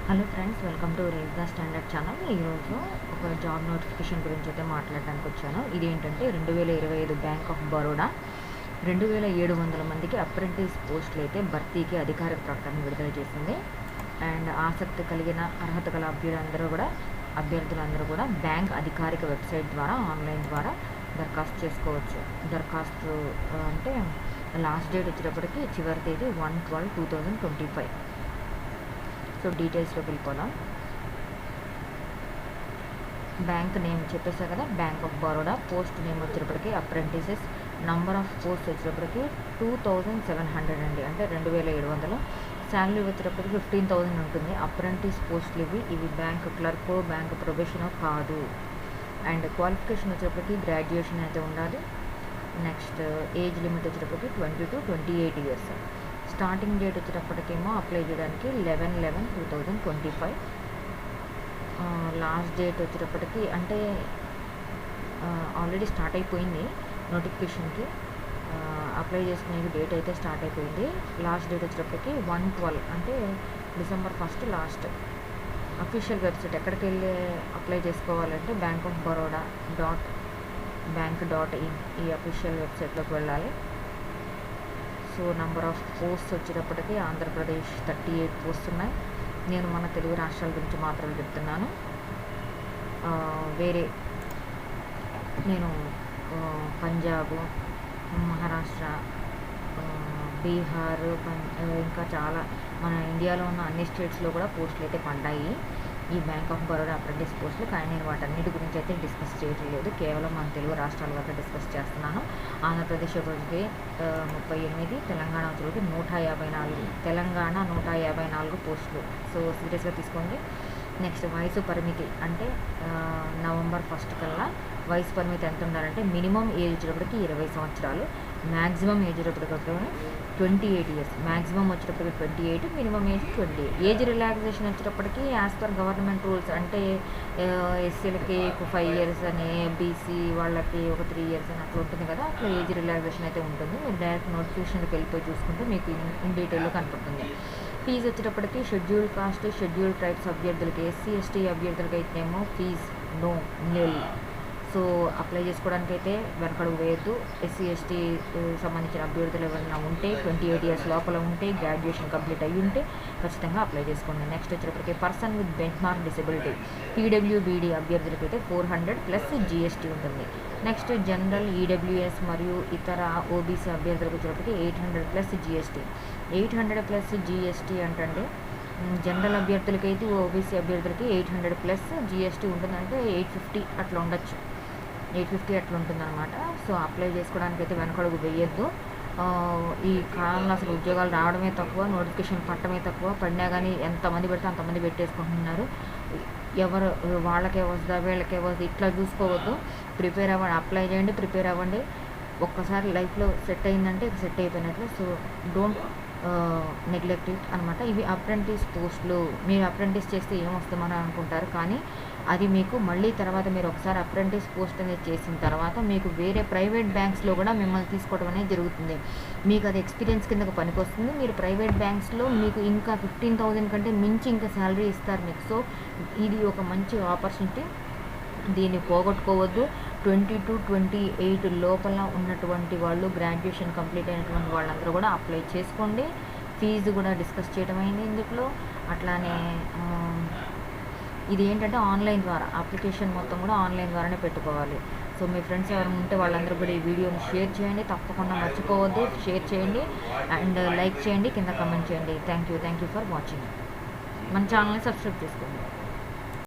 Hello friends, welcome to raise the standard channel. ఈరోజు ఒక job notification గురించి అయితే మాట్లాడడానికి వచ్చాను. ఇదేంటంటే 2025 బ్యాంక్ ఆఫ్ బరోడా 2700 మందికి అప్రెంటిస్ పోస్టులు అయితే భర్తీకి అధికారిక ప్రకటన విడుదల చేసింది. అండ్ ఆసక్తి కలిగిన అర్హత గల అభ్యర్థులందరూ కూడా బ్యాంక్ అధికారిక వెబ్సైట్ ద్వారా ఆన్లైన్ ద్వారా దరఖాస్తు చేసుకోవచ్చు. దరఖాస్తు అంటే లాస్ట్ డేట్ వచ్చేటప్పటికి చివరి తేదీ 1/12/2025. సో డీటెయిల్స్లోకి వెళ్ళిపోదాం. బ్యాంక్ నేమ్ చెప్పేసా కదా, bank of Baroda. Post name వచ్చేటప్పటికి అప్రెంటిసెస్. నంబర్ ఆఫ్ పోస్ట్ వచ్చేటప్పటికి 2700 అండి, అంటే 2700. శాలరీ వచ్చేటప్పటికి 15,000 ఉంటుంది. అప్రెంటిస్ పోస్టులు ఇవి బ్యాంక్ క్లర్క్, బ్యాంక్ ప్రొబేషన్ కాదు. అండ్ క్వాలిఫికేషన్ వచ్చేటప్పటికి గ్రాడ్యుయేషన్ అయితే ఉండాలి. నెక్స్ట్ ఏజ్ లిమిట్ వచ్చేటప్పటికి 20 to 28 ఇయర్స్. స్టార్టింగ్ డేట్ వచ్చేటప్పటికేమో అప్లై చేయడానికి 11/11/2025. లాస్ట్ డేట్ వచ్చేటప్పటికి అంటే ఆల్రెడీ స్టార్ట్ అయిపోయింది నోటిఫికేషన్కి. అప్లై చేసుకునే డేట్ అయితే స్టార్ట్ అయిపోయింది. లాస్ట్ డేట్ వచ్చేటప్పటికి 1/12 అంటే December 1 లాస్ట్. అఫీషియల్ వెబ్సైట్ ఎక్కడికి వెళ్ళి అప్లై చేసుకోవాలంటే bankofbaroda.bank.in ఈ అఫీషియల్ వెబ్సైట్లోకి వెళ్ళాలి. సో నంబర్ ఆఫ్ పోస్ట్స్ వచ్చేటప్పటికి ఆంధ్రప్రదేశ్ 38 పోస్ట్ ఉన్నాయి. నేను మన తెలుగు రాష్ట్రాల గురించి మాత్రమే చెప్తున్నాను. వేరే నేను పంజాబ్, మహారాష్ట్ర, బీహార్, ఇంకా చాలా మన ఇండియాలో ఉన్న అన్ని స్టేట్స్లో కూడా పోస్టులు అయితే పడ్డాయి ఈ బ్యాంక్ ఆఫ్ బరోడా అప్రెంటిస్ పోస్టులు. కానీ నేను వాటన్నిటి గురించి అయితే డిస్కస్ చేయట్లేదు, కేవలం మన తెలుగు రాష్ట్రాల వరకు డిస్కస్ చేస్తున్నాను. ఆంధ్రప్రదేశ్ వచ్చేసి 38, తెలంగాణ వచ్చేసి 154. తెలంగాణ 154 పోస్టులు. సో సీరియస్గా తీసుకోండి. నెక్స్ట్ వయసు పరిమితి అంటే November 1 కల్లా వయసు పరిమితి ఎంత ఉండాలంటే మినిమం ఏజ్ వచ్చేటప్పటికి 20 సంవత్సరాలు, మ్యాక్సిమం ఏజ్ వచ్చేటప్పటికి 28 ఇయర్స్. మ్యాక్సిమం వచ్చేటప్పటికి 28, మినిమం ఏజ్ 20. ఏజ్ రిలాక్సేషన్ వచ్చేటప్పటికి యాజ్ పర్ గవర్నమెంట్ రూల్స్ అంటే ఎస్సీలకి 5 ఇయర్స్ అని, బీసీ వాళ్ళకి ఒక 3 ఇయర్స్ అని అట్లా ఉంటుంది కదా, అట్లా ఏజ్ రిలాక్సేషన్ అయితే ఉంటుంది. మీరు డైరెక్ట్ నోటిఫికేషన్కి వెళ్ళిపోయి చూసుకుంటే మీకు ఇన్ డీటెయిల్లో కనపడుతుంది. ఫీజు వచ్చేటప్పటికి షెడ్యూల్డ్ కాస్ట్, షెడ్యూల్డ్ ట్రైబ్స్ అభ్యర్థులకి, ఎస్సీ ఎస్టీ అభ్యర్థులకి అయితేనేమో ఫీజ్ నిల్. సో అప్లై చేసుకోవడానికి అయితే వెనకడుగు వేయద్దు. ఎస్సీ ఎస్టీ సంబంధించిన అభ్యర్థులు ఎవరైనా ఉంటే 28 ఇయర్స్ లోపల ఉంటే, గ్రాడ్యుయేషన్ కంప్లీట్ అయ్యి ఉంటే ఖచ్చితంగా అప్లై చేసుకోండి. నెక్స్ట్ వచ్చేటప్పటికి person with benchmark disability పీడబ్ల్యూబీడీ అభ్యర్థులకి అయితే 400 ప్లస్ జీఎస్టీ ఉంటుంది. నెక్స్ట్ జనరల్, ఈడబ్ల్యూఎస్ మరియు ఇతర ఓబీసీ అభ్యర్థులకు వచ్చేటప్పటికి 800 ప్లస్ జీఎస్టీ. 800 ప్లస్ జీఎస్టీ అంటే జనరల్ అభ్యర్థులకి అయితే, ఓబీసీ అభ్యర్థులకి 800 ప్లస్ జీఎస్టీ ఉంటుందంటే 850 అట్లా ఉండొచ్చు, 850 అట్లా ఉంటుందన్నమాట. సో అప్లై చేసుకోవడానికి అయితే వెనకడుగు వేయొద్దు. ఈ కాలంలో అసలు ఉద్యోగాలు రావడమే తక్కువ, నోటిఫికేషన్ పట్టమే తక్కువ. పడినా కానీ ఎంతమంది పెడితే అంతమంది పెట్టేసుకుంటున్నారు. ఎవరు వాళ్ళకే వస్తుందా వీళ్ళకే వస్తుంది ఇట్లా చూసుకోవద్దు. ప్రిపేర్ అవ్వండి, అప్లై చేయండి, ప్రిపేర్ అవ్వండి. ఒక్కసారి లైఫ్లో సెట్ అయిందంటే సెట్ అయిపోయినట్లు. సో డోంట్ నెగ్లెక్ట్ ఇట్ అనమాట. ఇవి అప్రెంటిస్ పోస్టులు. మీరు అప్రెంటిస్ చేస్తే ఏమొస్తామని అనుకుంటారు, కానీ అది మీకు మళ్ళీ తర్వాత మీరు ఒకసారి అప్రెంటిస్ పోస్ట్ అనేది చేసిన తర్వాత మీకు వేరే ప్రైవేట్ బ్యాంక్స్లో కూడా మిమ్మల్ని తీసుకోవడం అనేది జరుగుతుంది. మీకు అది ఎక్స్పీరియన్స్ కిందకు పనికొస్తుంది. మీరు ప్రైవేట్ బ్యాంక్స్లో మీకు ఇంకా 15,000 కంటే మించి ఇంకా శాలరీ ఇస్తారు మీకు. సో ఇది ఒక మంచి ఆపర్చునిటీ, దీన్ని పోగొట్టుకోవద్దు. 20 to 28 లోపల ఉన్నటువంటి వాళ్ళు, గ్రాడ్యుయేషన్ కంప్లీట్ అయినటువంటి వాళ్ళందరూ కూడా అప్లై చేసుకోండి. ఫీజు కూడా డిస్కస్ చేయడం అయింది ఇందులో. అట్లానే ఇది ఏంటంటే ఆన్లైన్ ద్వారా అప్లికేషన్ మొత్తం కూడా ఆన్లైన్ ద్వారానే పెట్టుకోవాలి. సో మీ ఫ్రెండ్స్ ఎవరైనా ఉంటే వాళ్ళందరూ కూడా ఈ వీడియోని షేర్ చేయండి, తప్పకుండా మర్చిపోవద్దు. షేర్ చేయండి అండ్ లైక్ చేయండి, కింద కమెంట్ చేయండి. Thank you for watching. మన ఛానల్ని సబ్స్క్రైబ్ చేసుకోండి.